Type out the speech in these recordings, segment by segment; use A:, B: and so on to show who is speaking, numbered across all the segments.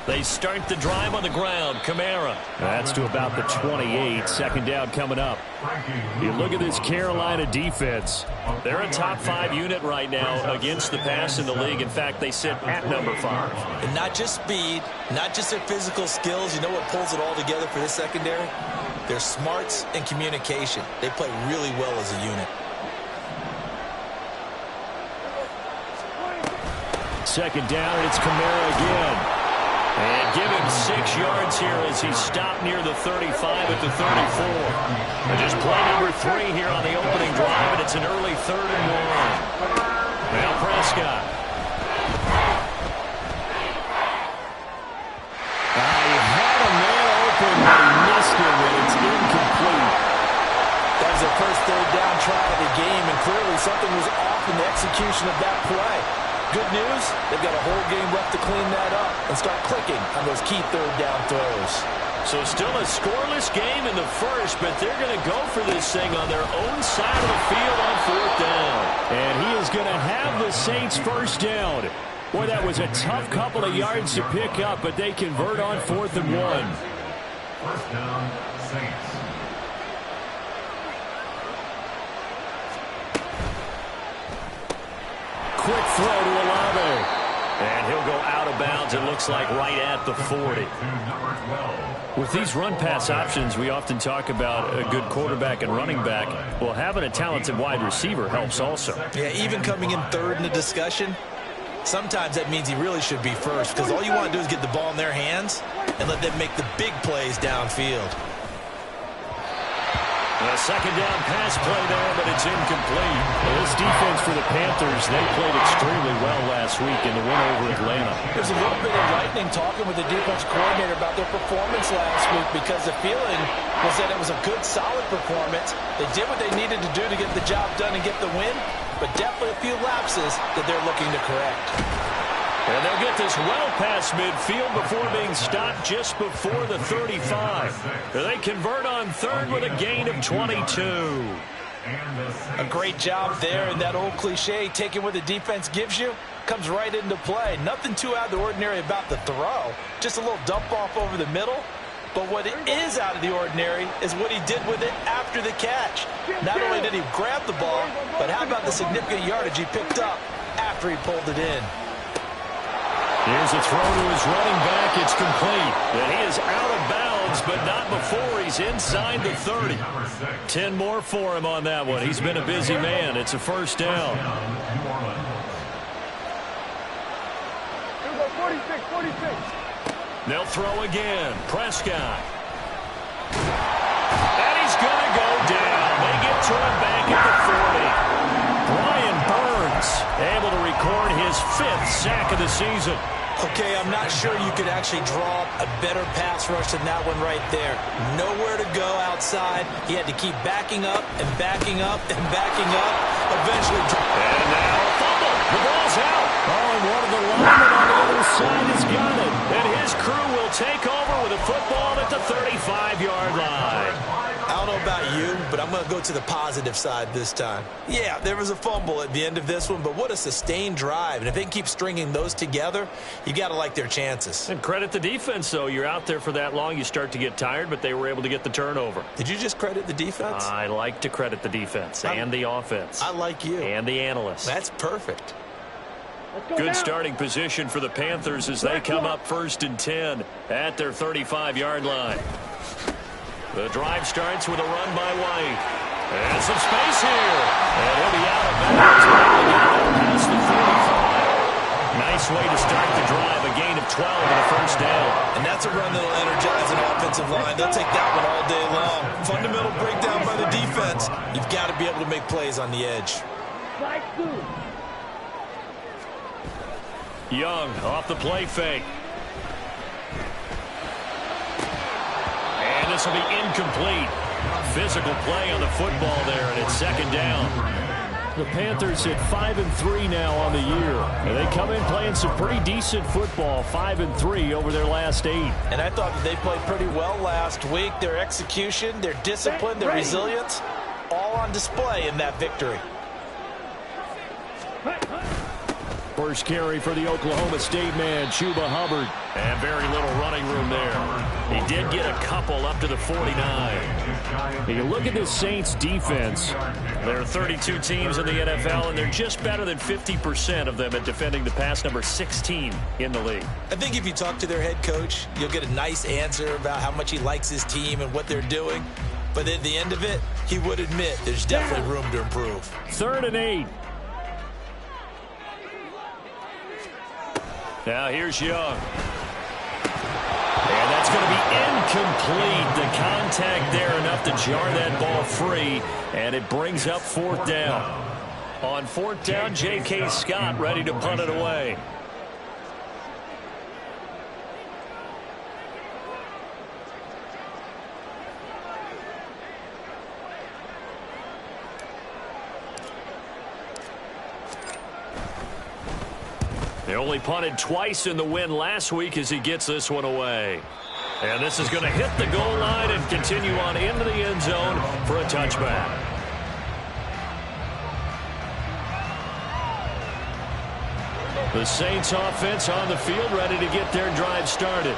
A: They start the drive on the ground. Kamara. That's to about the 28. Second down coming up. You look at this Carolina defense. They're a top 5 unit right now against the pass in the league. In fact, they sit at number 5.
B: And not just speed, not just their physical skills. You know what pulls it all together for this secondary? Their smarts and communication. They play really well as a unit.
A: Second down, and it's Kamara again. And give him 6 yards here as he stopped near the 35 at the 34. And just play number 3 here on the opening drive, and it's an early 3rd and 1. Now Prescott. He had a man open, but he missed him, and it's incomplete.
B: That was their first 3rd down try of the game, and clearly something was off in the execution of that play. Good news, they've got a whole game left to clean that up and start clicking on those key 3rd down throws.
A: So still a scoreless game in the first, but they're going to go for this thing on their own side of the field on 4th down. And he is going to have the Saints first down. Boy, that was a tough couple of yards to pick up, but they convert on 4th and 1.
C: First down, Saints.
A: Quick throw to Olave. And he'll go out of bounds, it looks like, right at the 40. With these run-pass options, we often talk about a good quarterback and running back. Well, having a talented wide receiver helps also.
B: Yeah, even coming in 3rd in the discussion, sometimes that means he really should be first, because all you want to do is get the ball in their hands and let them make the big plays downfield.
A: A second down pass play there, but it's incomplete. Well, this defense for the Panthers, they played extremely well last week in the win over Atlanta.
B: There's a little bit enlightening talking with the defense coordinator about their performance last week, because the feeling was that it was a good, solid performance. They did what they needed to do to get the job done and get the win, but definitely a few lapses that they're looking to correct.
A: And they'll get this well past midfield before being stopped just before the 35. They convert on 3rd with a gain of 22.
B: A great job there, and that old cliche, taking what the defense gives you, comes right into play. Nothing too out of the ordinary about the throw. Just a little dump off over the middle. But what it is out of the ordinary is what he did with it after the catch. Not only did he grab the ball, but how about the significant yardage he picked up after he pulled it in.
A: Here's a throw to his running back. It's complete. And he is out of bounds, but not before he's inside the 30. 10 more for him on that one. He's been a busy man. It's a first down.
D: 46.
A: They'll throw again. Prescott. And he's going to go down. They get to him back at the 40. Brian Burns able to record his 5th sack of the season.
B: Okay, I'm not sure you could actually draw a better pass rush than that one right there. Nowhere to go outside. He had to keep backing up and backing up and backing up. Eventually.
A: And now a fumble. The ball's out. Oh, and one of the linemen on the other side has got it. And his crew will take over with a football at the 35-yard line.
B: I don't know about you, but I'm going to go to the positive side this time. Yeah, there was a fumble at the end of this one, but what a sustained drive. And if they can keep stringing those together, you got to like their chances.
A: And credit the defense, though. You're out there for that long, you start to get tired, but they were able to get the turnover.
B: Did you just credit the defense?
A: I like to credit the defense and the offense.
B: I like you.
A: And the analysts.
B: That's perfect.
A: Good starting position for the Panthers as they come up 1st and 10 at their 35-yard line. The drive starts with a run by White. And some space here. And he'll be out of bounds. Past the 45. Nice way to start the drive. A gain of 12 and a first down.
B: And that's a run that'll energize an offensive line. They'll take that one all day long. Fundamental breakdown by the defense. You've got to be able to make plays on the edge.
A: Young off the play fake. And this will be incomplete. Physical play on the football there, and it's 2nd down. The Panthers at 5-3 now on the year. And they come in playing some pretty decent football, 5-3 over their last 8.
B: And I thought that they played pretty well last week. Their execution, their discipline, their resilience, all on display in that victory.
A: First carry for the Oklahoma State man, Chuba Hubbard. And very little running room there. He did get a couple up to the 49. You look at this Saints defense. There are 32 teams in the NFL, and they're just better than 50% of them at defending the pass, number 16 in the league.
B: I think if you talk to their head coach, you'll get a nice answer about how much he likes his team and what they're doing. But at the end of it, he would admit there's definitely room to improve.
A: 3rd and 8. Now here's Young. And that's going to be incomplete. The contact there enough to jar that ball free. And it brings up 4th down. On 4th down, J.K. Scott ready to punt it away. They only punted twice in the win last week as he gets this one away. And this is going to hit the goal line and continue on into the end zone for a touchback. The Saints offense on the field ready to get their drive started.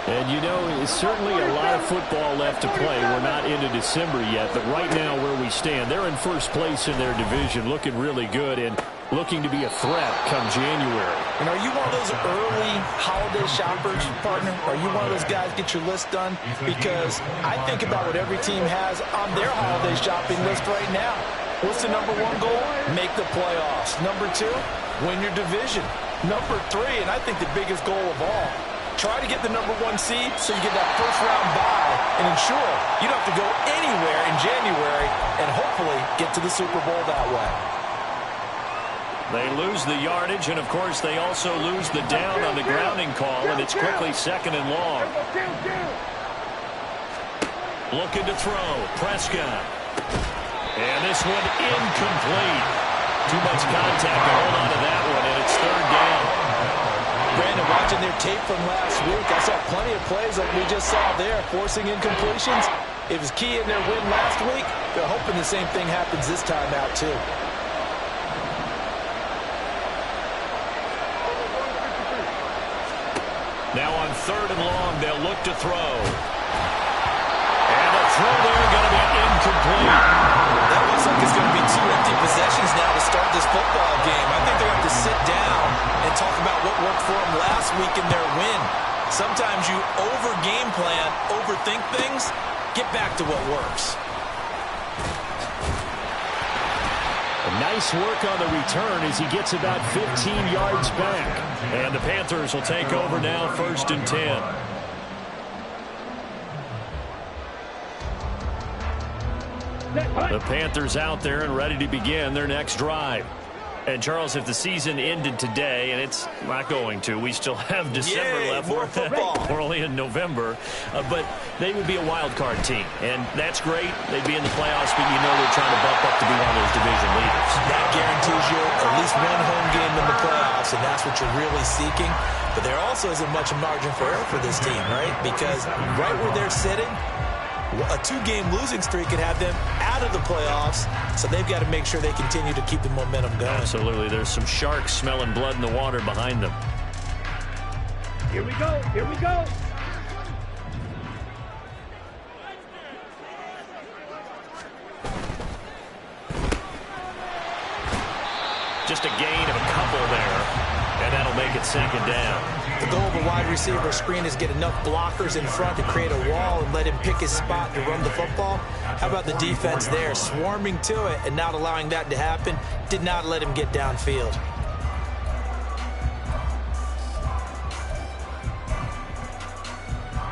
A: And, you know, it's certainly a lot of football left to play. We're not into December yet, but right now where we stand, they're in first place in their division, looking really good and looking to be a threat come January.
B: And are you one of those early holiday shoppers, partner? Are you one of those guys get your list done? Because I think about what every team has on their holiday shopping list right now. What's the number 1 goal? Make the playoffs. Number 2, win your division. Number 3, and I think the biggest goal of all, try to get the number 1 seed so you get that first-round bye and ensure you don't have to go anywhere in January and hopefully get to the Super Bowl that way.
A: They lose the yardage, and, of course, they also lose the down on the grounding call, and it's quickly 2nd and long. Looking to throw. Prescott. And this one incomplete. Too much contact to hold on to that one, and it's 3rd down.
B: Brandon, watching their tape from last week, I saw plenty of plays like we just saw there, forcing incompletions. It was key in their win last week. They're hoping the same thing happens this time out, too.
A: Now on 3rd and long, they'll look to throw. And the throw there going to be incomplete.
B: That looks like it's going to be 2 empty possessions now to start this football game. I think they're going to have to sit down and talk about what worked for them last week in their win. Sometimes you over-game plan, overthink things, get back to what works.
A: Nice work on the return as he gets about 15 yards back. And the Panthers will take over now, 1st and 10. The Panthers out there and ready to begin their next drive. And, Charles, if the season ended today, and it's not going to, we still have December left.
B: More football.
A: We're only in November. But they would be a wild card team. And that's great. They'd be in the playoffs, but you know they're trying to bump up to be one of those division leaders.
B: That guarantees you at least 1 home game in the playoffs, and that's what you're really seeking. But there also isn't much margin for error for this team, right? Because right where they're sitting, a 2-game losing streak could have them out of the playoffs, so they've got to make sure they continue to keep the momentum going.
A: Absolutely. There's some sharks smelling blood in the water behind them.
D: Here we go. Here we go.
A: Just a gain of a couple there, and that'll make it 2nd down.
B: The goal of a wide receiver screen is get enough blockers in front to create a wall and let him pick his spot to run the football. How about the defense there, swarming to it and not allowing that to happen? Did not let him get downfield.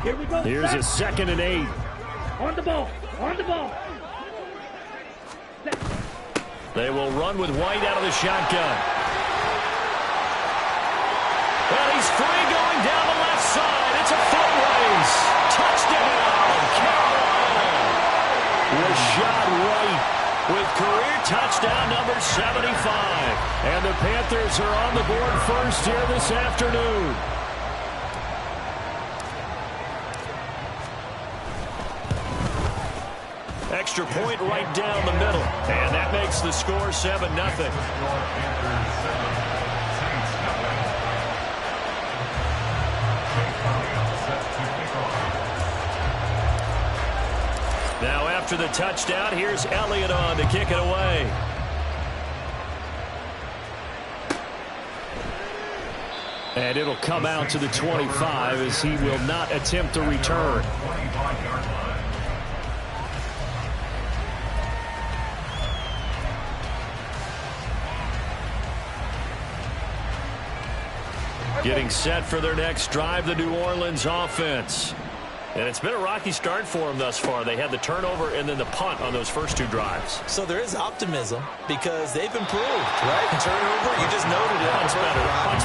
D: Here we go.
A: Here's a 2nd and 8.
D: On the ball. On the ball.
A: They will run with White out of the shotgun. And he's free going down the left side. It's a foot race. Touchdown, Carolina. Rashad White with career touchdown number 75. And the Panthers are on the board first here this afternoon. Extra point right down the middle. And that makes the score 7-0. after the touchdown. Here's Elliott on to kick it away. And it'll come out to the 25 as he will not attempt a return. Getting set for their next drive, the New Orleans offense. And it's been a rocky start for them thus far. They had the turnover and then the punt on those first two drives.
B: So there is optimism because they've improved, right? Turnover, you just noted it.
A: Punt's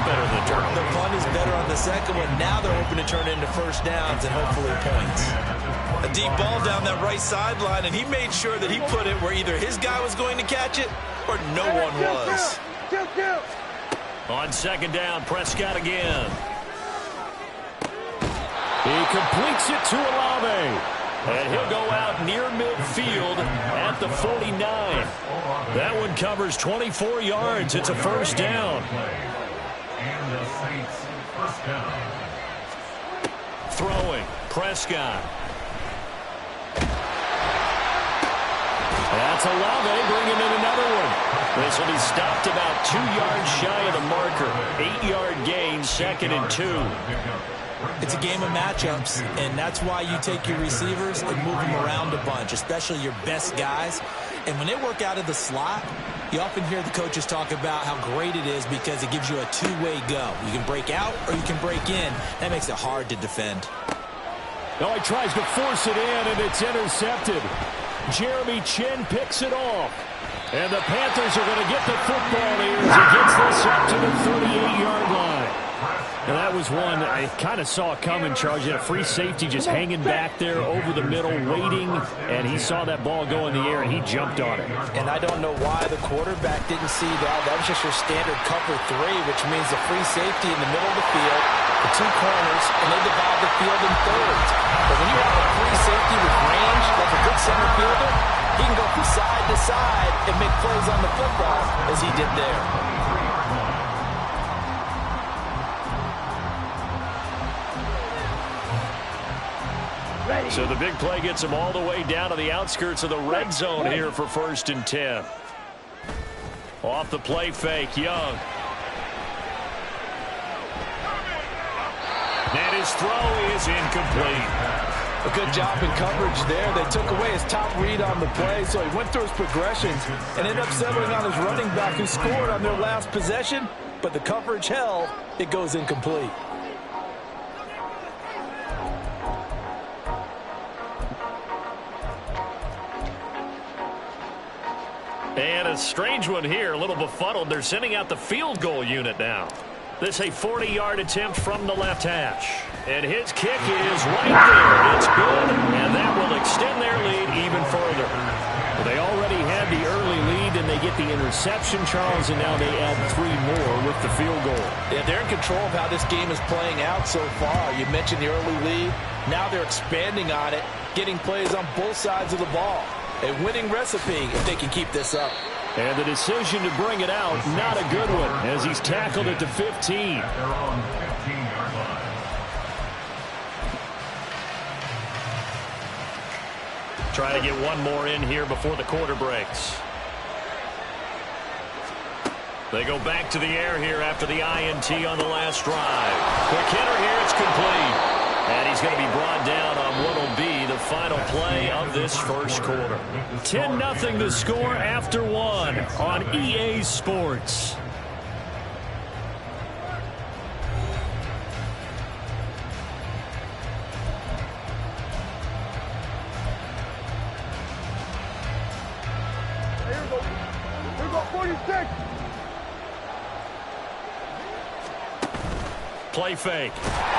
A: better than the turnover.
B: The punt is better on the second one. Now they're hoping to turn it into first downs and hopefully points. A deep ball down that right sideline, and he made sure that he put it where either his guy was going to catch it or no one was.
A: On second down, Prescott again. He completes it to Olave. And he'll go out near midfield at the 49. That one covers 24 yards. It's a first down.
C: And the Saints first down.
A: Throwing, Prescott. That's Olave bringing in another one. This will be stopped about 2 yards shy of the marker. 8-yard gain, 2nd and 2.
B: It's a game of matchups, and that's why you take your receivers and move them around a bunch, especially your best guys. And when they work out of the slot, you often hear the coaches talk about how great it is because it gives you a two-way go. You can break out or you can break in. That makes it hard to defend.
A: Now he tries to force it in, and it's intercepted. Jeremy Chin picks it off. And the Panthers are going to get the football here as he gets this up to the 38-yard line. And that was one I kind of saw coming, Charles. You had a free safety just hanging back there over the middle, waiting, and he saw that ball go in the air, and he jumped on it.
B: And I don't know why the quarterback didn't see that. That was just your standard cover 3, which means the free safety in the middle of the field, the two corners, and they divide the field in thirds. But when you have a free safety with range, like a good center fielder, he can go from side to side and make plays on the football as he did there.
A: So the big play gets him all the way down to the outskirts of the red zone here for 1st and 10. Off the play fake, Young. And his throw is incomplete.
B: A good job in coverage there. They took away his top read on the play, so he went through his progressions and ended up settling on his running back who scored on their last possession, but the coverage held. It goes incomplete.
A: And a strange one here, a little befuddled. They're sending out the field goal unit now. This a 40-yard attempt from the left hash. And his kick is right there. It's good, and that will extend their lead even further. Well, they already had the early lead, and they get the interception, Charles, and now they add 3 more with the field goal.
B: Yeah, they're in control of how this game is playing out so far. You mentioned the early lead. Now they're expanding on it, getting plays on both sides of the ball. A winning recipe if they can keep this up.
A: And the decision to bring it out, not a good one, as he's tackled at the 15.
C: They're on 15-yard line.
A: Try to get one more in here before the quarter breaks. They go back to the air here after the INT on the last drive. Quick hitter here, it's complete. And he's going to be brought down on what will be the final play of this first quarter. 10-0 the score after 1 on EA Sports.
D: Here we go, 46.
A: Play fake.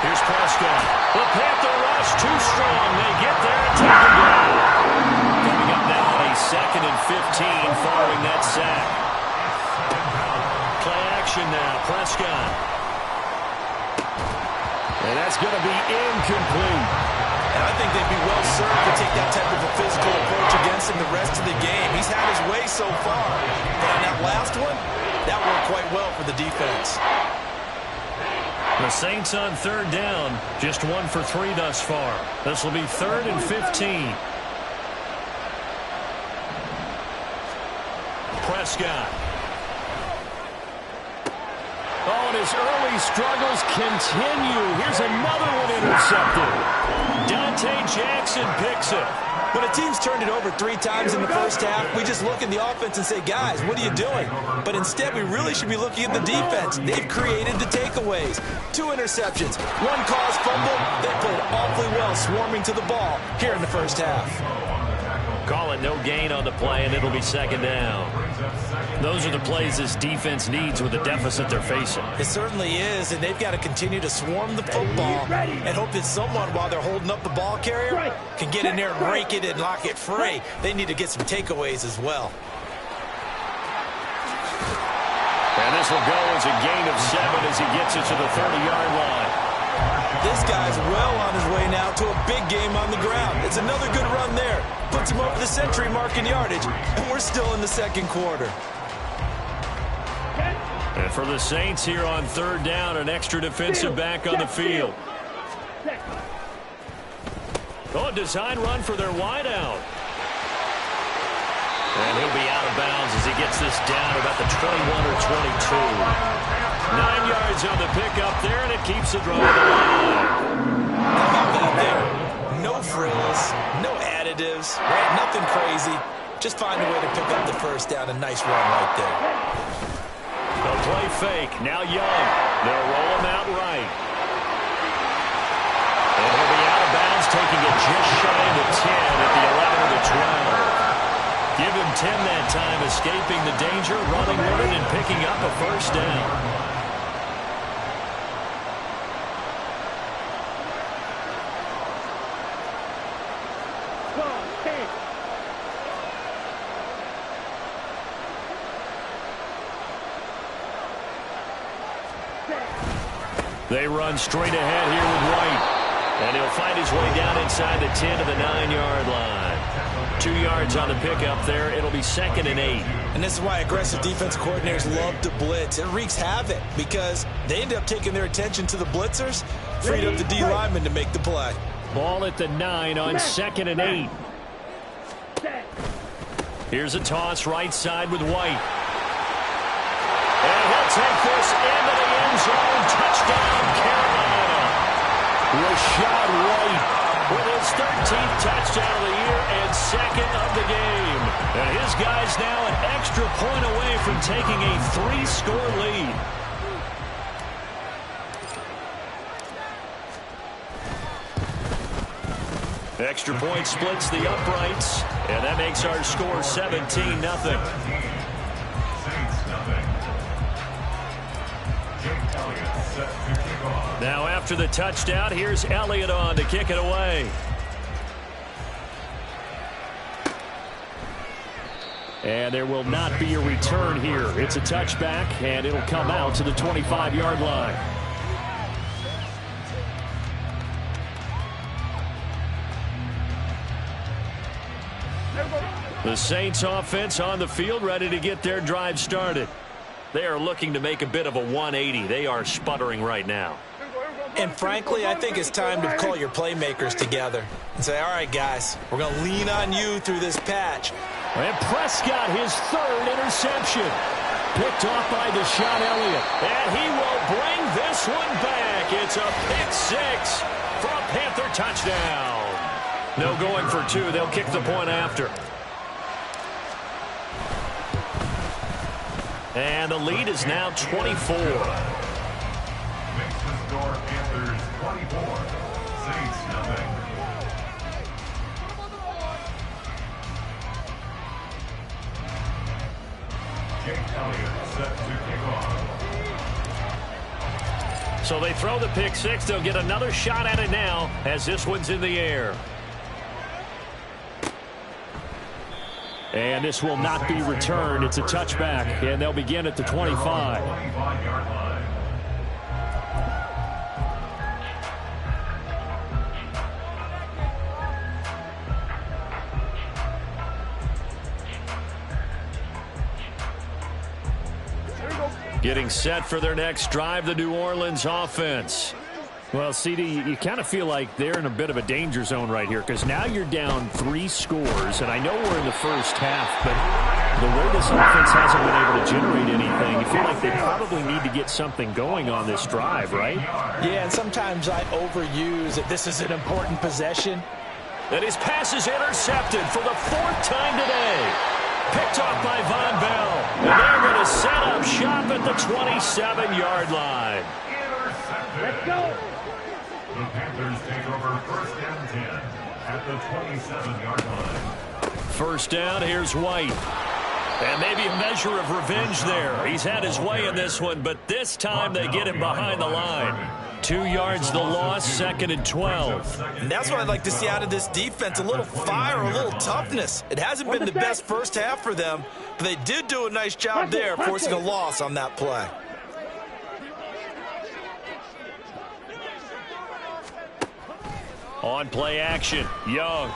A: Here's Prescott. The Panther rush too strong. They get there and take him down. Coming up now on a 2nd and 15 following that sack. Play action now. Prescott. And that's going to be incomplete.
B: And I think they'd be well served to take that type of a physical approach against him the rest of the game. He's had his way so far. But on that last one, that worked quite well for the defense.
A: The Saints on 3rd down, just 1 for 3 thus far. This will be 3rd and 15. Prescott. Oh, and his early struggles continue. Here's another one intercepted. Dante Jackson picks it.
B: When a team's turned it over 3 times in the first half, we just look at the offense and say, guys, what are you doing? But instead, we really should be looking at the defense. They've created the takeaways. 2 interceptions, 1 caused fumble. They played awfully well swarming to the ball here in the first half.
A: Call it no gain on the play, and it'll be second down. Those are the plays this defense needs with the deficit they're facing.
B: It certainly is, and they've got to continue to swarm the football and hope that someone, while they're holding up the ball carrier, can get in there and rake it and lock it free. They need to get some takeaways as well.
A: And this will go as a gain of 7 as he gets it to the 30-yard line.
B: This guy's well on his way now to a big game on the ground. It's another good run there. Puts him over the century mark in yardage, and we're still in the second quarter.
A: And for the Saints here on third down, an extra defensive back on the field. Oh, a design run for their wideout. And he'll be out of bounds as he gets this down about the 21 or 22. 9 yards on the pickup there, and it keeps the drive alive.
B: How about that there? No frills, no additives, right? Nothing crazy. Just find a way to pick up the first down. A nice run right there.
A: The play fake. Now Young. They'll roll him out right. And he'll be out of bounds, taking it just shy of the 10 at the 11 or the 12. Give him 10 that time, escaping the danger, running with it, and picking up a first down. They run straight ahead here with White. And he'll find his way down inside the 10 to the 9-yard line. 2 yards on the pickup there. It'll be 2nd and 8.
B: And this is why aggressive defense coordinators love to blitz. It wreaks havoc because they end up taking their attention to the blitzers, freed up the D lineman to make the play.
A: Ball at the 9 on 2nd and 8. Here's a toss right side with White. And he'll take this into the end zone. Touchdown, Carolina. Rashad White with his 13th touchdown of the year and 2nd of the game. And his guys now an extra point away from taking a 3-score lead. Extra point splits the uprights, and that makes our score 17-0. Now after the touchdown, here's Elliott on to kick it away. And there will not be a return here. It's a touchback, and it'll come out to the 25-yard line. The Saints offense on the field, ready to get their drive started. They are looking to make a bit of a 180. They are sputtering right now.
B: And frankly, I think it's time to call your playmakers together and say, all right, guys, we're going to lean on you through this patch.
A: And Prescott, his 3rd interception. Picked off by Deshaun Elliott. And he will bring this one back. It's a pick 6 for a Panther touchdown. No going for 2. They'll kick the point after. And the lead is now 24.
C: Panthers 24, Saints nothing. Jake Elliott set to kick off.
A: So they throw the pick 6. They'll get another shot at it now as this one's in the air. And this will not be returned. It's a touchback, and they'll begin at the 25.
C: 25-yard line.
A: Getting set for their next drive, the New Orleans offense. Well, CD, you kind of feel like they're in a bit of a danger zone right here because now you're down 3 scores, and I know we're in the first half, but The way this offense hasn't been able to generate anything, you feel like they probably need to get something going on this drive, right?
B: Yeah, and sometimes I overuse that this is an important possession.
A: And his pass is intercepted for the 4th time today. Picked off by Von Bell. And they're going to set up shop at the 27-yard line.
D: Let's go.
C: The Panthers take over 1st and 10 at the 27-yard line.
A: First down, here's White. And maybe a measure of revenge there. He's had his way in this one, but this time they get him behind the line. 2 yards the loss, 2nd and 12.
B: And that's what I'd like to see out of this defense, a little fire, a little toughness. It hasn't been the best first half for them, but they did do a nice job there, forcing a loss on that play.
A: On play action, Young.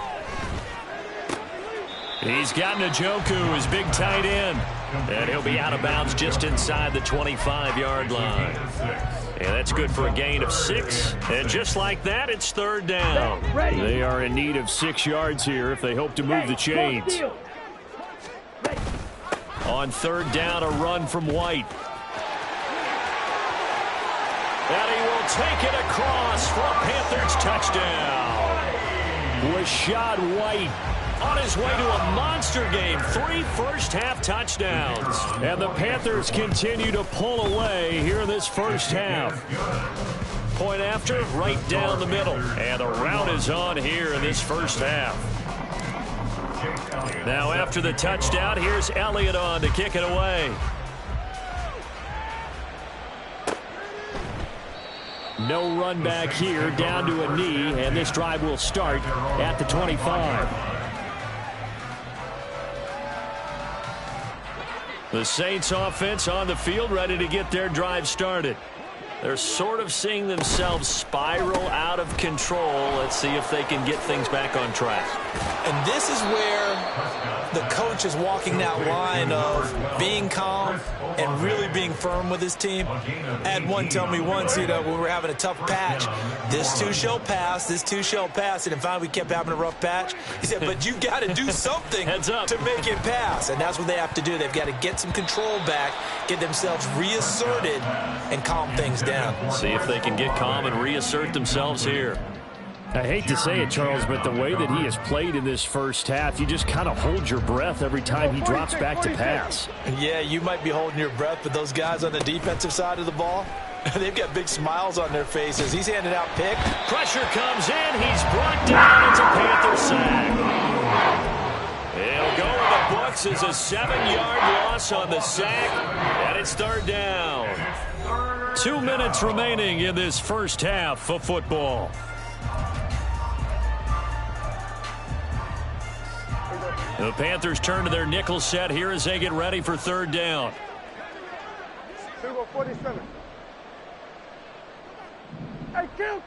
A: He's got Njoku, his big tight end. And he'll be out of bounds just inside the 25-yard line. And that's good for a gain of 6. And just like that, it's 3rd down. They are in need of 6 yards here if they hope to move the chains. On 3rd down, a run from White. And he will take it across for a Panthers touchdown. Rashad White on his way to a monster game. 3 first-half touchdowns. And the Panthers continue to pull away here in this first half. Point after, right down the middle. And the route is on here in this first half. Now after the touchdown, here's Elliott on to kick it away. No run back here, down to a knee, and this drive will start at the 25. The Saints offense on the field, ready to get their drive started. They're sort of seeing themselves spiral out of control. Let's see if they can get things back on track.
B: And this is where the coach is walking that line of being calm and really being firm with his team. I had one tell me once, when we were having a tough patch, this too shall pass, this too shall pass. And finally we kept having a rough patch. He said, but you got to do something to make it pass. And that's what they have to do. They've got to get some control back, get themselves reasserted, and calm things down.
A: See if they can get calm and reassert themselves here. I hate to say it, Charles, but the way that he has played in this first half, you just kind of hold your breath every time he drops back to pass.
B: Yeah, you might be holding your breath, but those guys on the defensive side of the ball, they've got big smiles on their faces. He's handing out pick.
A: Pressure comes in. He's brought down. It's a Panther sack. It'll go in the books as a 7-yard loss on the sack, and it's 3rd down. 2 minutes remaining in this first half of football. The Panthers turn to their nickel set here as they get ready for 3rd down.
D: 47. Hey, kill!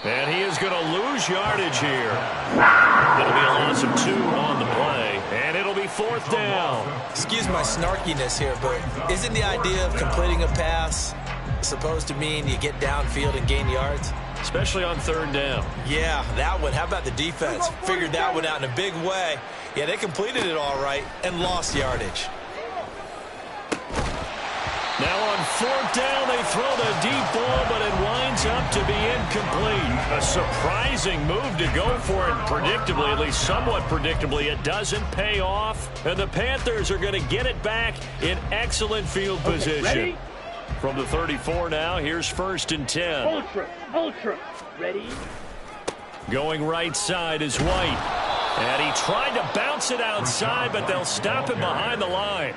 A: And he is going to lose yardage here. It'll be a loss of 2 on the play, and it'll be 4th down.
B: Excuse my snarkiness here, but isn't the idea of completing a pass supposed to mean you get downfield and gain yards?
A: Especially on 3rd down.
B: Yeah, that one. How about the defense? Figured that one out in a big way. Yeah, they completed it all right and lost yardage.
A: Now on 4th down, they throw the deep ball, but it winds up to be incomplete. A surprising move to go for it predictably, at least somewhat predictably. It doesn't pay off, and the Panthers are going to get it back in excellent field position.
D: Ready?
A: From the 34 now, here's 1st and 10.
D: Ultra. Ready?
A: Going right side is White. And he tried to bounce it outside, but they'll stop him behind the line.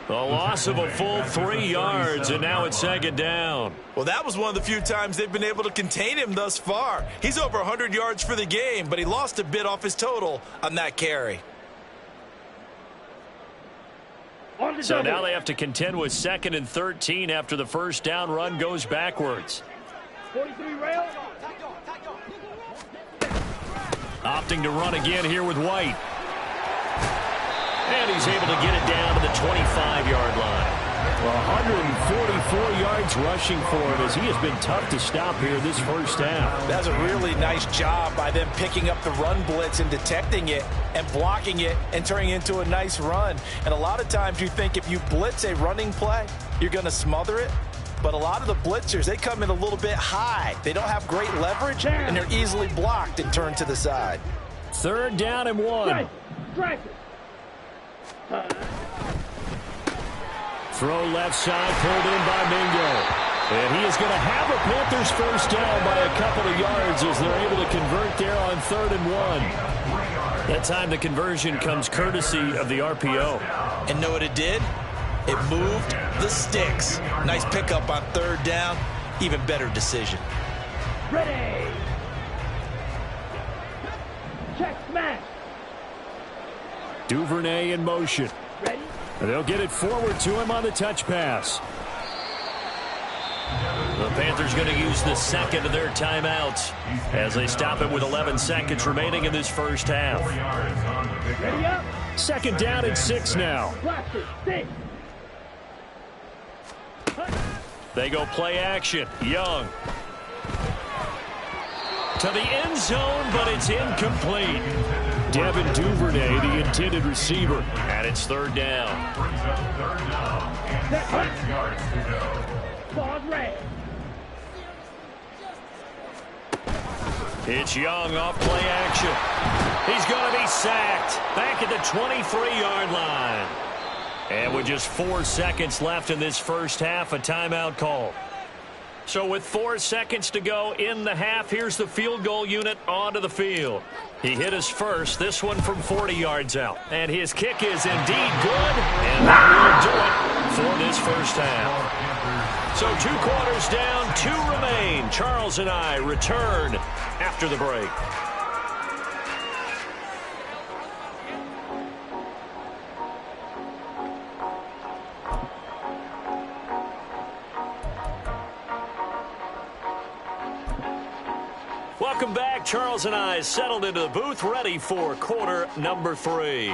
A: A loss of a full 3 yards, and now it's 2nd down.
B: Well, that was one of the few times they've been able to contain him thus far. He's over 100 yards for the game, but he lost a bit off his total on that carry.
A: So now they have to contend with 2nd and 13 after the first down run goes backwards.
D: 43 rail.
A: Opting to run again here with White. And he's able to get it down to the 25-yard line. 144 yards rushing for him as he has been tough to stop here this first half.
B: That's a really nice job by them picking up the run blitz and detecting it and blocking it and turning it into a nice run. And a lot of times you think if you blitz a running play, you're going to smother it. But a lot of the blitzers, they come in a little bit high. They don't have great leverage, and they're easily blocked and turned to the side.
A: 3rd down and 1.
D: Strike.
A: Throw left side, pulled in by Mingo. And he is going to have a Panthers first down by a couple of yards as they're able to convert there on 3rd and 1. That time the conversion comes courtesy of the RPO.
B: And know what it did? It moved the sticks. Nice pickup on 3rd down. Even better decision.
D: Ready. Check smash.
A: Duvernay in motion.
D: Ready.
A: And they'll get it forward to him on the touch pass. The Panthers going to use the second of their timeouts as they stop it with 11 seconds remaining in this first half.
D: Ready up.
A: 2nd down and 6 now.
D: Blaster, 6.
A: They go play action. Young. To the end zone, but it's incomplete. Devin Duvernay, the intended receiver. And it's 3rd down.
D: Pause red.
A: It's Young off play action. He's going to be sacked back at the 23-yard line. And with just 4 seconds left in this first half, a timeout call. So with 4 seconds to go in the half, here's the field goal unit onto the field. He hit his first, this one from 40 yards out. And his kick is indeed good, and that will do it for this first half. So 2 quarters down, 2 remain. Charles and I return after the break. Welcome back. Charles and I settled into the booth, ready for quarter number 3.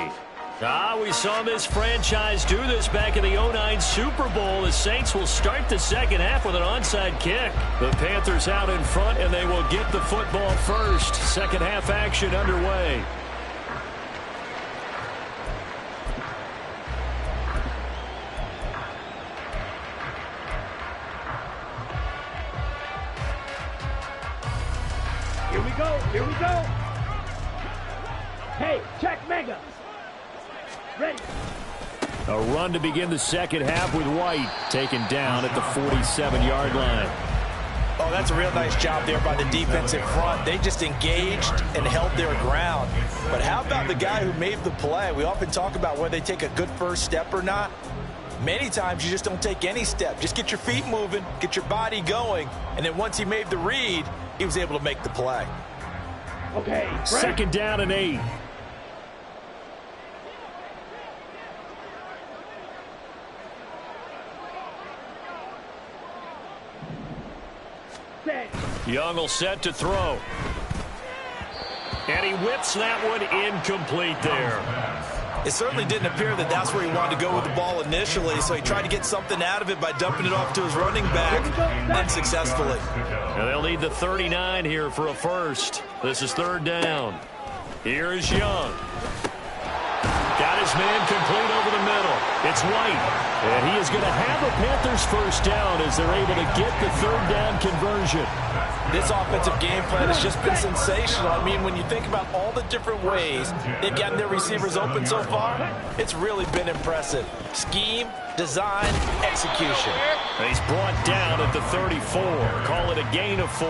A: We saw this franchise do this back in the 09 Super Bowl. The Saints will start the second half with an onside kick. The Panthers out in front, and they will get the football first. Second half action underway.
D: Here we go. Hey, check mega. Ready.
A: A run to begin the second half with White taken down at the 47-yard line.
B: Oh, that's a real nice job there by the defense in front. They just engaged and held their ground. But how about the guy who made the play? We often talk about whether they take a good first step or not. Many times you just don't take any step. Just get your feet moving, get your body going, and then once he made the read, he was able to make the play.
D: Okay. Ready.
A: 2nd down and 8.
D: Set.
A: Young will set to throw. And he whips that one incomplete there.
B: It certainly didn't appear that that's where he wanted to go with the ball initially, so he tried to get something out of it by dumping it off to his running back unsuccessfully.
A: And they'll need the 39 here for a first. This is 3rd down. Here is Young. Got his man complete over the middle. It's White. And he is going to have a Panthers first down as they're able to get the 3rd down conversion.
B: This offensive game plan has just been sensational. I mean, when you think about all the different ways they've gotten their receivers open so far, it's really been impressive. Scheme, design, execution.
A: And he's brought down at the 34. Call it a gain of 4.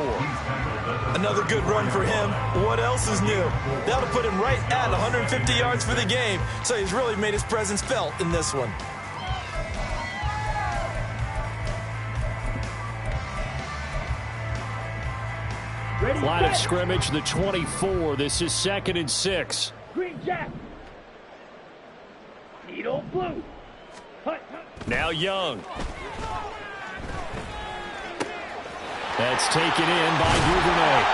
B: Another good run for him. What else is new? That'll put him right at 150 yards for the game, so he's really made his presence felt in this one.
D: Ready.
A: Line of
D: Set.
A: scrimmage, the 24. This is 2nd and 6.
D: Green jack. Needle blue. Hut.
A: Now Young. That's taken in by Duvernay.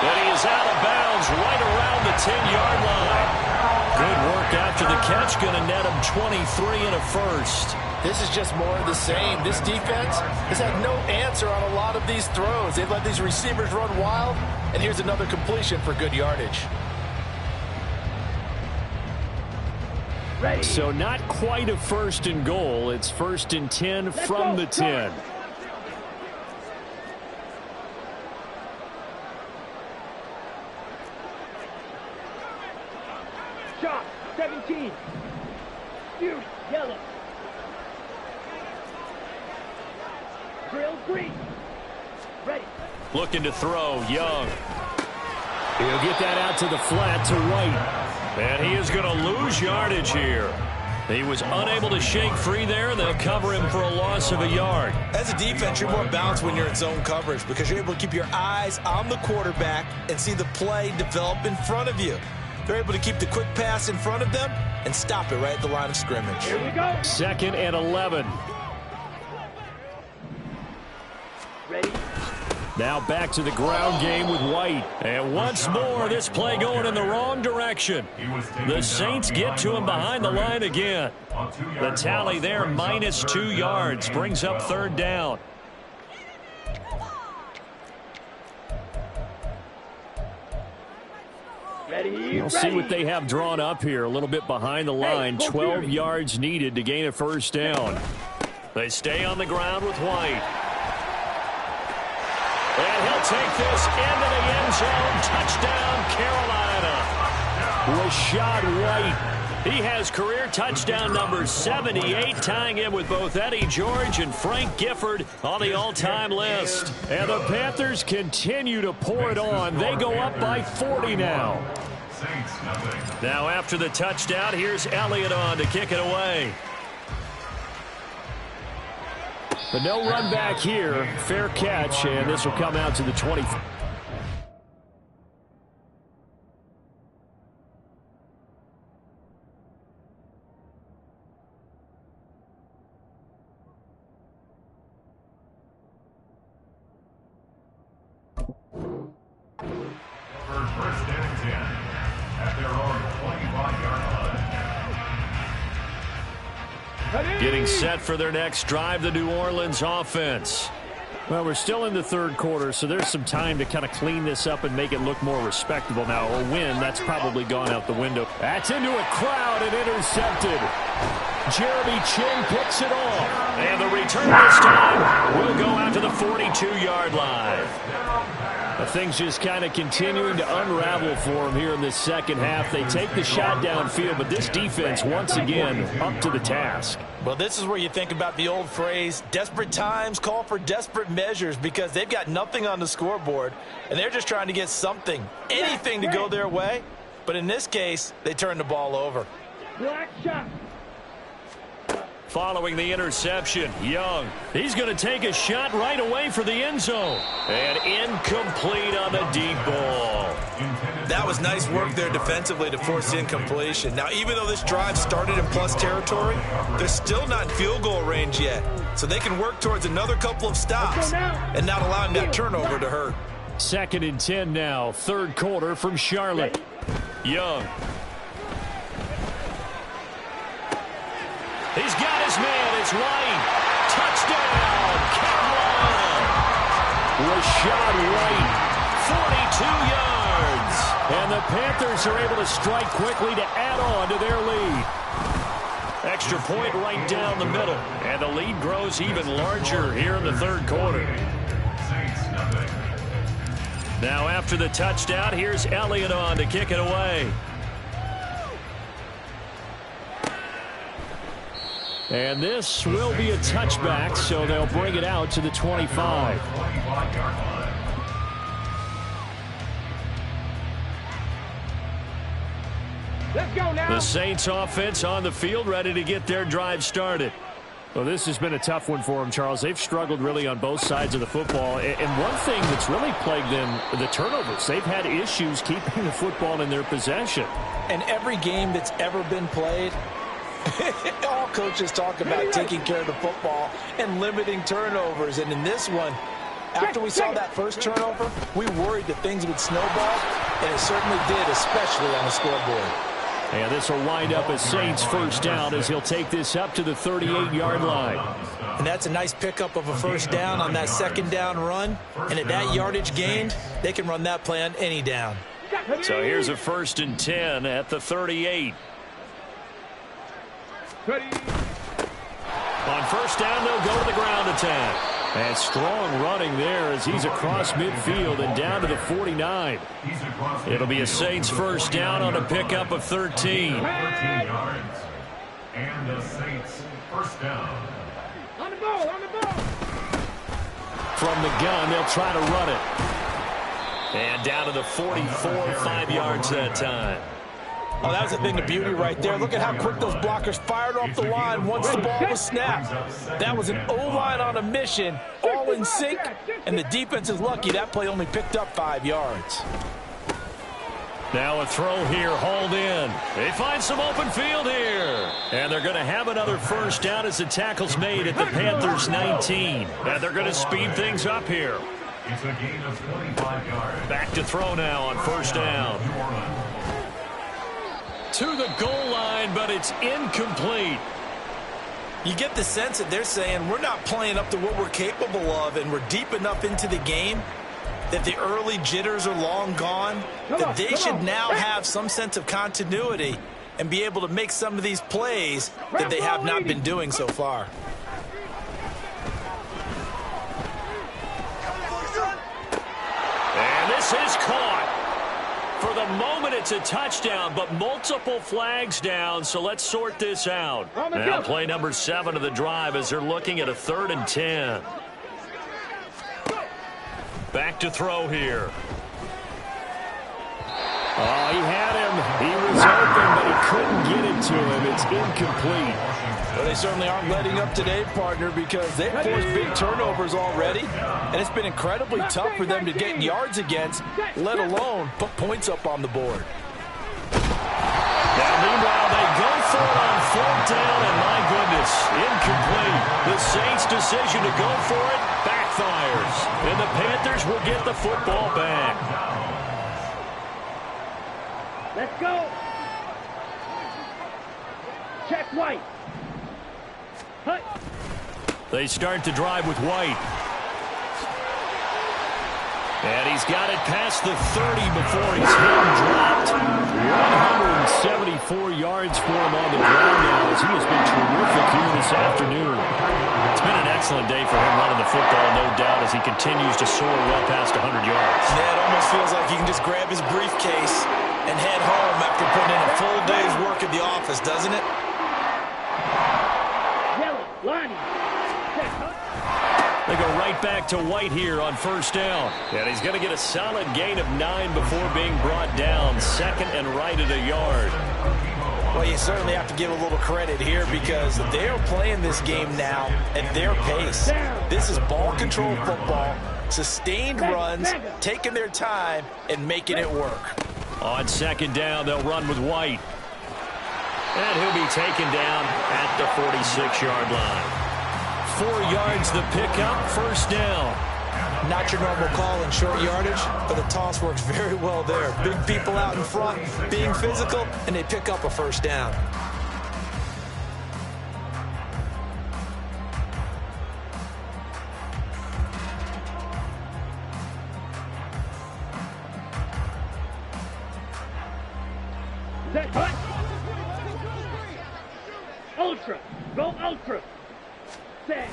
A: And he is out of bounds right around the 10-yard line. Good work after the catch. Going to net him 23 and a first.
B: This is just more of the same. This defense has had no answer on a lot of these throws. They've let these receivers run wild, and here's another completion for good yardage.
D: Ready.
A: So not quite a 1st and goal. It's 1st and 10 from the 10.
D: Shot. 17. Shoot. Yellow. Drill green. Ready.
A: Looking to throw. Young. He'll get that out to the flat to White. And he is going to lose yardage here. He was unable to shake free there, and they'll cover him for a loss of a yard.
B: As a defense, you're more balanced when you're in zone coverage because you're able to keep your eyes on the quarterback and see the play develop in front of you. They're able to keep the quick pass in front of them and stop it right at the line of scrimmage.
D: Here we go.
A: 2nd and 11.
D: Ready.
A: Now back to the ground game with White. And once more, this play going in the wrong direction. The Saints get to him behind the line again. The tally there, -2 yards, brings up 3rd down.
D: Ready.
A: We'll see what they have drawn up here. A little bit behind the line. 12 yards needed to gain a 1st down. They stay on the ground with White. And he'll take this into the end zone. Touchdown, Carolina. Rashad White. He has career touchdown number 78, tying him with both Eddie George and Frank Gifford on the all-time list. And the Panthers continue to pour it on. They go up by 40 now. Now after the touchdown, here's Elliott on to kick it away. But no run back here. Fair catch, and this will come out to the 20.
C: First and 10 at their own 25-yard line.
A: Getting set for their next drive, the New Orleans offense. Well, we're still in the 3rd quarter, so there's some time to kind of clean this up and make it look more respectable now. A win, that's probably gone out the window. That's into a crowd and intercepted. Jeremy Chin picks it off. And the return this time will go out to the 42-yard line. Things just kind of continuing to unravel for them here in this 2nd half. They take the shot downfield, but this defense, once again, up to the task.
B: Well, this is where you think about the old phrase, desperate times call for desperate measures, because they've got nothing on the scoreboard, and they're just trying to get something, anything to go their way. But in this case, they turn the ball over.
D: Black shot.
A: Following the interception, Young, he's going to take a shot right away for the end zone. And incomplete on the deep ball.
B: That was nice work there defensively to force the incompletion. Now, even though this drive started in plus territory, they're still not in field goal range yet. So they can work towards another couple of stops and not allowing that turnover to hurt.
A: 2nd and 10 now, 3rd quarter from Charlotte. Young. He's got his man. It's White. Touchdown, Carolina. Rashad White, 42 yards. And the Panthers are able to strike quickly to add on to their lead. Extra point right down the middle. And the lead grows even larger here in the 3rd quarter. Now after the touchdown, here's Elliott on to kick it away. And this will be a touchback, so they'll bring it out to the 25.
D: Let's go now.
A: The Saints offense on the field, ready to get their drive started. Well, this has been a tough one for them, Charles. They've struggled really on both sides of the football. And one thing that's really plagued them, the turnovers. They've had issues keeping the football in their possession.
B: And every game that's ever been played, all coaches talk about taking care of the football and limiting turnovers. And in this one, after we saw that first turnover, we worried that things would snowball, and it certainly did, especially on the scoreboard.
A: And this will wind up a Saints first down as he'll take this up to the 38-yard line.
B: And that's a nice pickup of a first down on that second down run. And at that yardage gained, they can run that play on any down.
A: So here's a 1st and 10 at the 38. On first down, they'll go to the ground attack. And strong running there as he's across midfield and down to the 49. It'll be a Saints first down on a pickup of 13.
C: 13 yards. And the Saints first down.
D: On the ball, on the ball.
A: From the gun, they'll try to run it. And down to the 44, 5 yards that time.
B: Oh, that was a thing of beauty right there. Look at how quick those blockers fired off the line once the ball was snapped. That was an O-line on a mission, all in sync, and the defense is lucky that play only picked up 5 yards.
A: Now a throw here, hauled in. They find some open field here. And they're going to have another first down as the tackle's made at the Panthers' 19. And they're going to speed things up here.
C: It's a gain of 25 yards.
A: Back to throw now on first down. To the goal line, but it's incomplete.
B: You get the sense that they're saying we're not playing up to what we're capable of, and we're deep enough into the game that the early jitters are long gone, that they should now have some sense of continuity and be able to make some of these plays that they have not been doing so far.
A: And this is caught. For the moment, it's a touchdown, but multiple flags down, so let's sort this out. Now play number 7 of the drive as they're looking at a 3rd and 10. Back to throw here. Oh, he had him. He was open, but he couldn't get it to him. It's incomplete.
B: Well, they certainly aren't letting up today, partner, because they've forced big turnovers already, and it's been incredibly tough for them to get yards against, let alone put points up on the board.
A: Now, meanwhile, they go for it on 4th down, and my goodness, incomplete. The Saints' decision to go for it backfires, and the Panthers will get the football back.
D: Let's go. Check White. Hut.
A: They start to drive with White. And he's got it past the 30 before he's hit and dropped. 174 yards for him on the ground now as he has been terrific here this afternoon. It's been an excellent day for him running the football, no doubt, as he continues to soar well past 100 yards.
B: Yeah, it almost feels like he can just grab his briefcase and head home after putting in a full day's work at the office, doesn't it?
D: Yellow. Lonnie. Check Hut.
A: They go right back to White here on first down. And he's going to get a solid gain of 9 before being brought down. 2nd and right at a yard.
B: Well, you certainly have to give a little credit here because they're playing this game now at their pace. This is ball control football, sustained runs, taking their time, and making it work.
A: On 2nd down, they'll run with White. And he'll be taken down at the 46-yard line. 4 yards the pickup, first down.
B: Not your normal call in short yardage, but the toss works very well there. Big people out in front, being physical, and they pick up a first down.
D: Set Hut. Ultra. Go ultra. Set.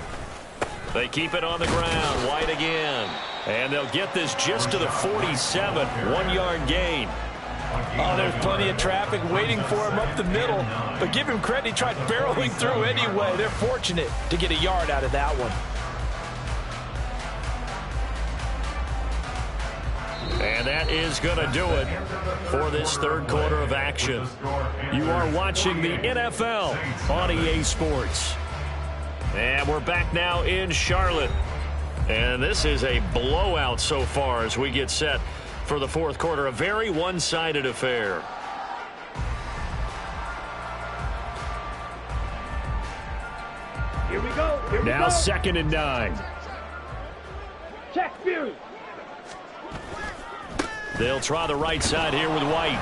A: They keep it on the ground. White again. And they'll get this just to the 47. 1-yard gain.
B: Oh, there's plenty of traffic waiting for him up the middle. But give him credit, he tried barreling through anyway. They're fortunate to get a yard out of that one.
A: And that is going to do it for this 3rd quarter of action. You are watching the NFL on EA Sports. And we're back now in Charlotte. And this is a blowout so far as we get set for the 4th quarter. A very one-sided affair.
D: Here we go. Here we
A: Now
D: go.
A: 2nd and 9.
D: Check Fury.
A: They'll try the right side here with White.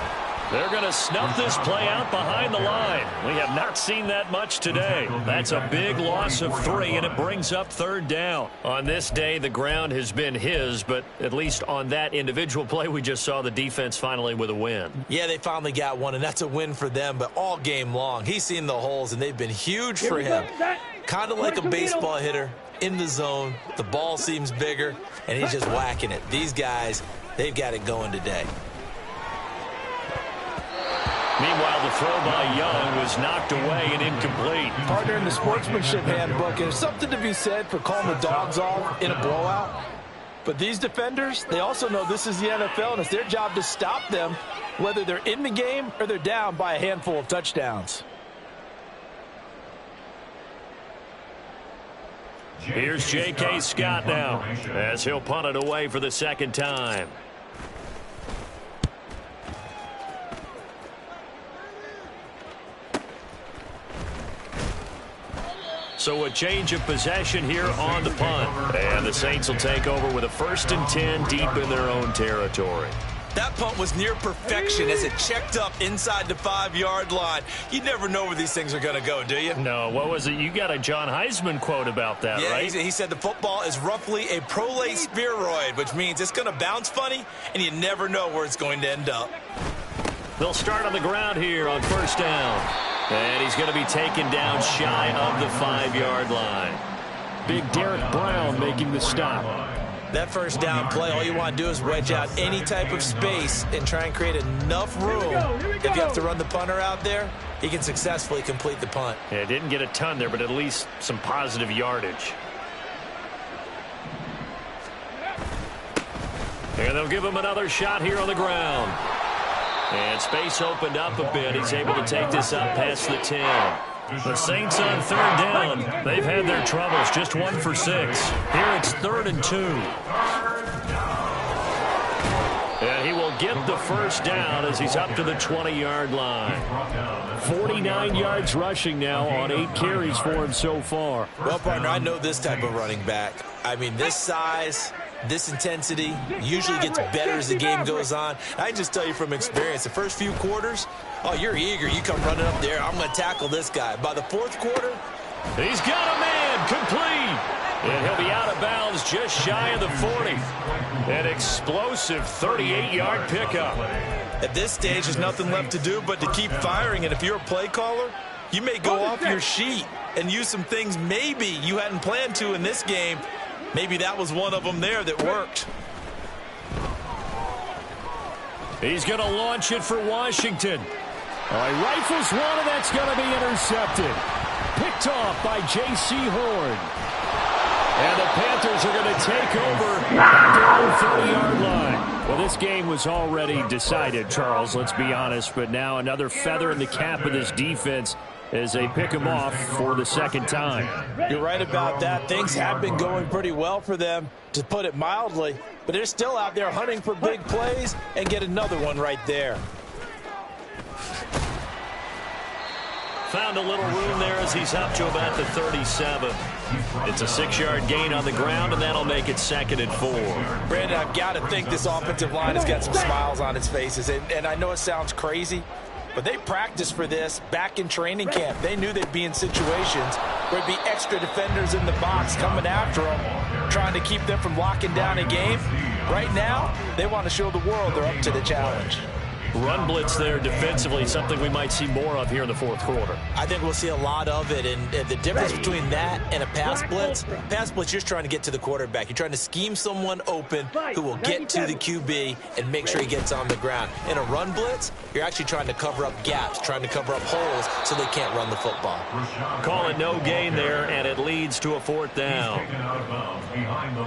A: They're going to snuff this play out behind the line. We have not seen that much today. That's a big loss of 3, and it brings up 3rd down. On this day, the ground has been his, but at least on that individual play, we just saw the defense finally with a win.
B: Yeah, they finally got one, and that's a win for them, but all game long, he's seen the holes, and they've been huge for him. Kind of like a baseball hitter in the zone. The ball seems bigger, and he's just whacking it. These guys, they've got it going today.
A: Meanwhile, the throw by Young was knocked away and incomplete.
B: Partner, in the sportsmanship handbook, there's something to be said for calling the dogs off in a blowout. But these defenders, they also know this is the NFL, and it's their job to stop them, whether they're in the game or they're down by a handful of touchdowns.
A: Here's J.K. Scott now, as he'll punt it away for the 2nd time. So a change of possession here on the punt. And the Saints will take over with a 1st and 10 deep in their own territory.
B: That punt was near perfection as it checked up inside the 5-yard line. You never know where these things are going to go, do you?
A: No, what was it? You got a John Heisman quote about that,
B: yeah,
A: right?
B: He said the football is roughly a prolate spheroid, which means it's going to bounce funny, and you never know where it's going to end up.
A: They'll start on the ground here on 1st down. And he's going to be taken down shy of the 5-yard line. Big Derek Brown making the stop.
B: That 1st down play, all you want to do is wedge out any type of space and try and create enough room. If you have to run the punter out there, he can successfully complete the punt.
A: Yeah, didn't get a ton there, but at least some positive yardage. And they'll give him another shot here on the ground. And space opened up a bit. He's able to take this up past the 10. The Saints on 3rd down. They've had their troubles. Just 1 for 6. Here it's 3rd and 2. And he will get the 1st down as he's up to the 20-yard line. 49 yards rushing now on 8 carries for him so far.
B: Well, partner, I know this type of running back. I mean, this size, this intensity usually gets better as the game goes on. I can just tell you from experience, the first few quarters, oh, you're eager. You come running up there. I'm going to tackle this guy. By the 4th quarter,
A: he's got a man complete. And he'll be out of bounds just shy of the 40. An explosive 38-yard pickup.
B: At this stage, there's nothing left to do but to keep firing. And if you're a play caller, you may go off your sheet and use some things maybe you hadn't planned to in this game. Maybe that was one of them there that worked.
A: He's going to launch it for Washington. All right, rifles one, and that's going to be intercepted. Picked off by J.C. Horn. And the Panthers are going to take over at their own 30-yard line. Well, this game was already decided, Charles, let's be honest. But now another feather in the cap of this defense as they pick him off for the 2nd time.
B: You're right about that. Things have been going pretty well for them, to put it mildly. But they're still out there hunting for big plays and get another one right there.
A: Found a little room there as he's up to about the 37. It's a 6-yard gain on the ground, and that'll make it 2nd and 4.
B: Brandon, I've got to think this offensive line has got some smiles on its faces. And I know it sounds crazy, but they practiced for this back in training camp. They knew they'd be in situations where there'd be extra defenders in the box coming after them, trying to keep them from locking down a game. Right now, they want to show the world they're up to the challenge.
A: Run blitz there defensively, something we might see more of here in the 4th quarter.
B: I think we'll see a lot of it, and the difference between that and a pass blitz, you're just trying to get to the quarterback. You're trying to scheme someone open who will get to the QB and make sure he gets on the ground. In a run blitz, you're actually trying to cover up gaps, trying to cover up holes so they can't run the football.
A: Call it no gain there, and it leads to a 4th down.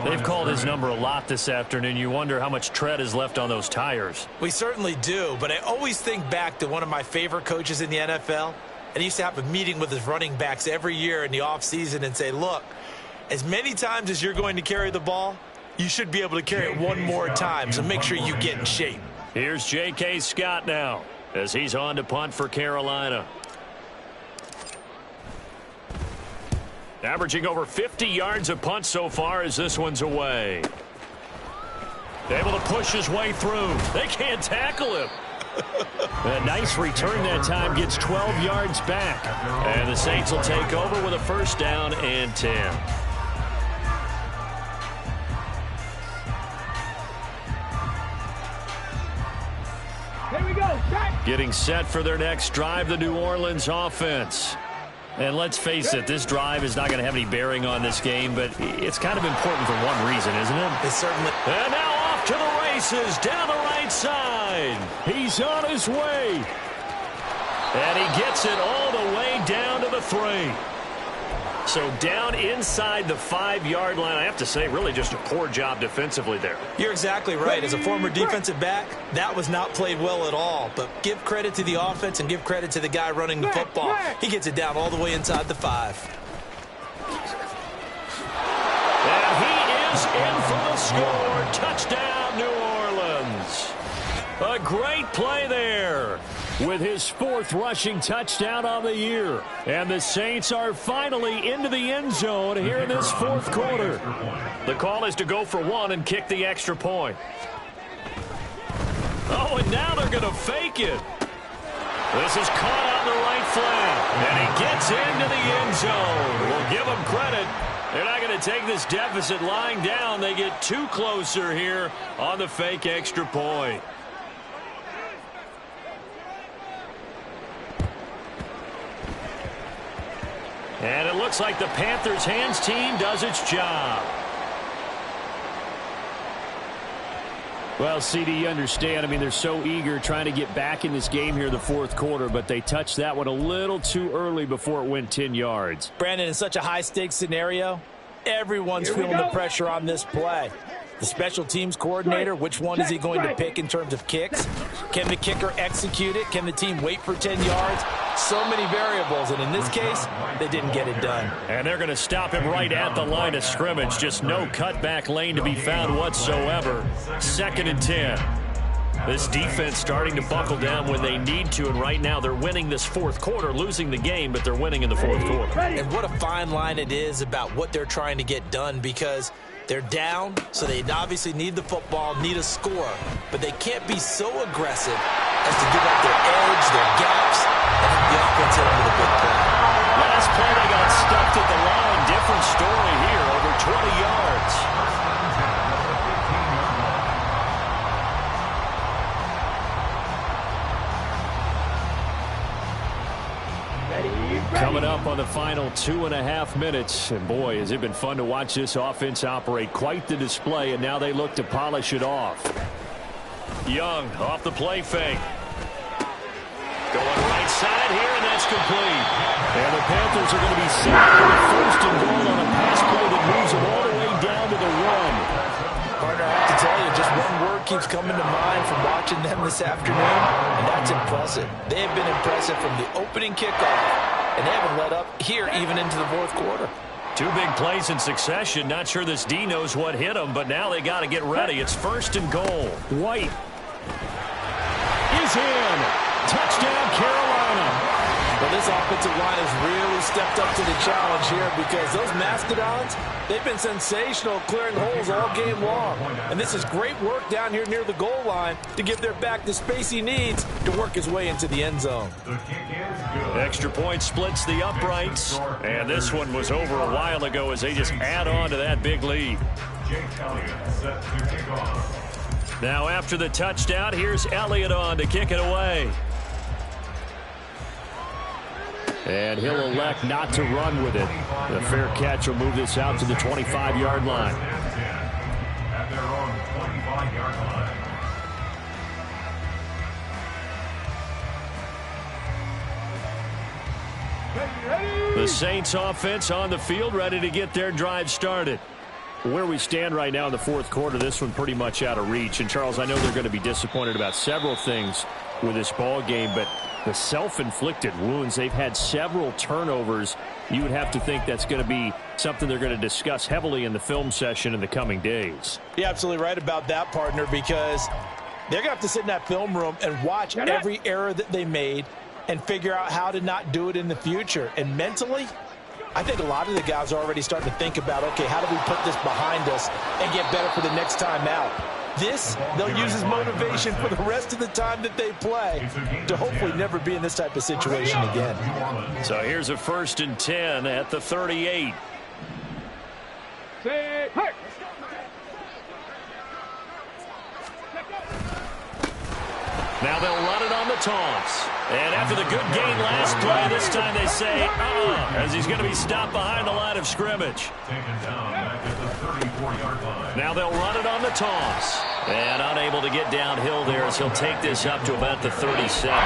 A: They've called his number a lot this afternoon. You wonder how much tread is left on those tires.
B: We certainly do. But I always think back to one of my favorite coaches in the NFL, and he used to have a meeting with his running backs every year in the offseason and say, look, as many times as you're going to carry the ball, you should be able to carry it one more time, so make sure you get in shape.
A: Here's J.K. Scott now as he's on to punt for Carolina. Averaging over 50 yards a punt so far as this one's away. Able to push his way through. They can't tackle him. A nice return that time, gets 12 yards back. And the Saints will take over with a first down and 10.
D: Here we go. Shot.
A: Getting set for their next drive, the New Orleans offense. And let's face it, this drive is not going to have any bearing on this game, but it's kind of important for one reason, isn't it?
B: It certainly.
A: And now off to the races down the right side. He's on his way. And he gets it all the way down to the 3. So down inside the 5-yard line. I have to say, really just a poor job defensively there.
B: You're exactly right. As a former defensive back, that was not played well at all. But give credit to the offense and give credit to the guy running the football. He gets it down all the way inside the 5.
A: And he is in for the score. Touchdown, New Orleans. A great play there with his 4th rushing touchdown on the year. And the Saints are finally into the end zone here in this 4th quarter. The call is to go for 1 and kick the extra point. Oh, and now they're going to fake it. This is caught on the right flank. And he gets into the end zone. We'll give him credit. They're not going to take this deficit lying down. They get 2 closer here on the fake extra point. And it looks like the Panthers' hands team does its job.
E: Well, CD, you understand. I mean, they're so eager trying to get back in this game here in the 4th quarter, but they touched that one a little too early before it went 10 yards.
B: Brandon, in such a high-stakes scenario, everyone's feeling the pressure on this play. The special teams coordinator, which one is he going to pick in terms of kicks? Can the kicker execute it? Can the team wait for 10 yards? So many variables, and in this case, they didn't get it done.
A: And they're going to stop him right at the line of scrimmage. Just no cutback lane to be found whatsoever. 2nd and 10. This defense starting to buckle down when they need to, and right now they're winning this 4th quarter, losing the game, but they're winning in the 4th quarter.
B: And what a fine line it is about what they're trying to get done, because they're down, so they obviously need the football, need a score, but they can't be so aggressive as to give up their edge, their gaps, and have the offense hit them with a big play.
A: Last play they got stuffed at the line. Different story here, over 20 yards. Coming up on the final 2.5 minutes. And boy, has it been fun to watch this offense operate. Quite the display, and now they look to polish it off. Young off the play fake. Going right side here, and that's complete. And the Panthers are going to be set for the 1st and goal on a pass play that moves them all the way down to the 1.
B: Partner, I have to tell you, just one word keeps coming to mind from watching them this afternoon, and that's impressive. They have been impressive from the opening kickoff, and they haven't let up here even into the 4th quarter.
A: 2 big plays in succession. Not sure this D knows what hit them, but now they got to get ready. It's 1st and goal. White is in. Touchdown, Carolina.
B: Well, this offensive line has really stepped up to the challenge here, because those Mastodons, they've been sensational clearing holes all game long. And this is great work down here near the goal line to give their back the space he needs to work his way into the end zone.
A: Extra point splits the uprights. And this one was over a while ago as they just add on to that big lead. Now after the touchdown, here's Elliott on to kick it away.
E: And he'll elect not to run with it. The fair catch will move this out to the 25-yard line.
C: At their own 25-yard line.
A: The Saints offense on the field, ready to get their drive started.
E: Where we stand right now in the 4th quarter, this one pretty much out of reach. And, Charles, I know they're going to be disappointed about several things with this ball game, but the self-inflicted wounds, they've had several turnovers. You would have to think that's going to be something they're going to discuss heavily in the film session in the coming days.
B: You're absolutely right about that, partner, because they're going to have to sit in that film room and watch every error that they made and figure out how to not do it in the future. And mentally, I think a lot of the guys are already starting to think about, okay, how do we put this behind us and get better for the next time out? This, they'll use as motivation for the rest of the time that they play to hopefully never be in this type of situation again.
A: So here's a 1st and 10 at the 38. Now they'll run it on the toss. And after the good gain last play, this time they say, as he's going to be stopped behind the line of scrimmage. Now they'll run it on the toss. And unable to get downhill there as he'll take this up to about the 37.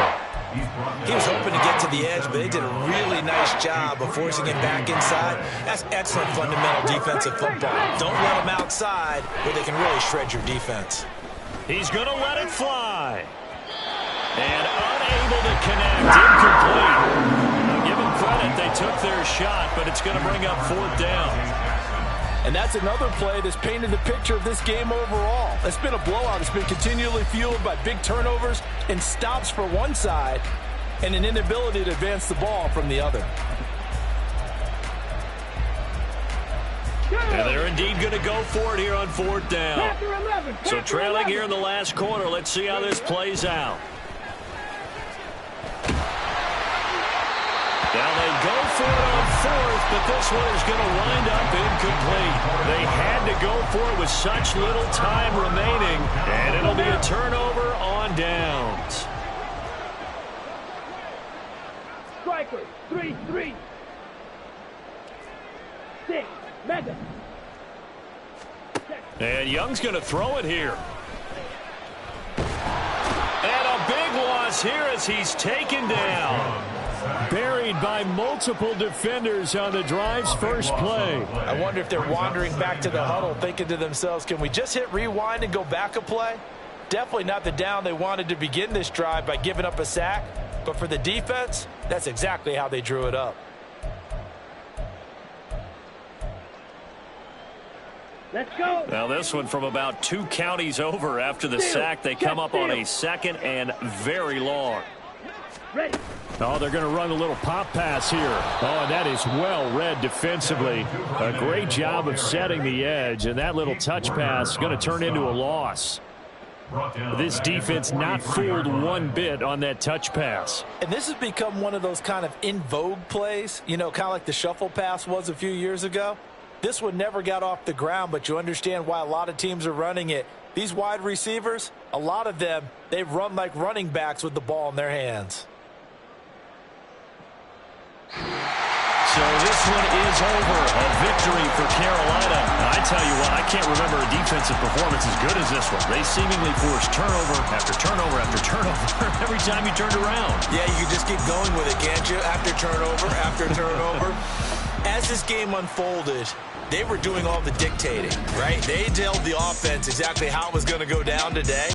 B: He was hoping to get to the edge, but they did a really nice job of forcing him back inside. That's excellent fundamental defensive football. Don't let him outside where they can really shred your defense.
A: He's going to let it fly. And unable to connect, incomplete. Now give them credit, they took their shot, but it's going to bring up 4th down.
B: And that's another play that's painted the picture of this game overall. It's been a blowout. It's been continually fueled by big turnovers and stops for one side and an inability to advance the ball from the other.
A: And they're indeed going to go for it here on 4th down. So trailing here in the last quarter, let's see how this plays out. Now they go for it on 4th, but this one is going to wind up incomplete. They had to go for it with such little time remaining, and it'll be a turnover on downs.
D: Striker, 3-3. 6, Madden.
A: And Young's going to throw it here. And a big loss here as he's taken down.
E: Buried by multiple defenders on the drive's first play.
B: I wonder if they're wandering back to the huddle thinking to themselves, can we just hit rewind and go back a play? Definitely not the down they wanted to begin this drive by giving up a sack. But for the defense, that's exactly how they drew it up.
D: Let's go.
A: Now this one from about 2 counties over after the sack. They come up on a 2nd and very long.
D: Ready.
E: Oh, they're going to run a little pop pass here. Oh, and that is well read defensively. A great job of setting the edge, and that little touch pass is going to turn into a loss. This defense not fooled one bit on that touch pass.
B: And this has become one of those kind of in vogue plays, you know, kind of like the shuffle pass was a few years ago. This one never got off the ground, but you understand why a lot of teams are running it. These wide receivers, a lot of them, they run like running backs with the ball in their hands.
A: So this one is over. A victory for Carolina. And I tell you what, I can't remember a defensive performance as good as this one. They seemingly forced turnover after turnover after turnover every time you turned around.
B: Yeah, you can just keep going with it, can't you? After turnover, after turnover. As this game unfolded, they were doing all the dictating, right? They told the offense exactly how it was going to go down today.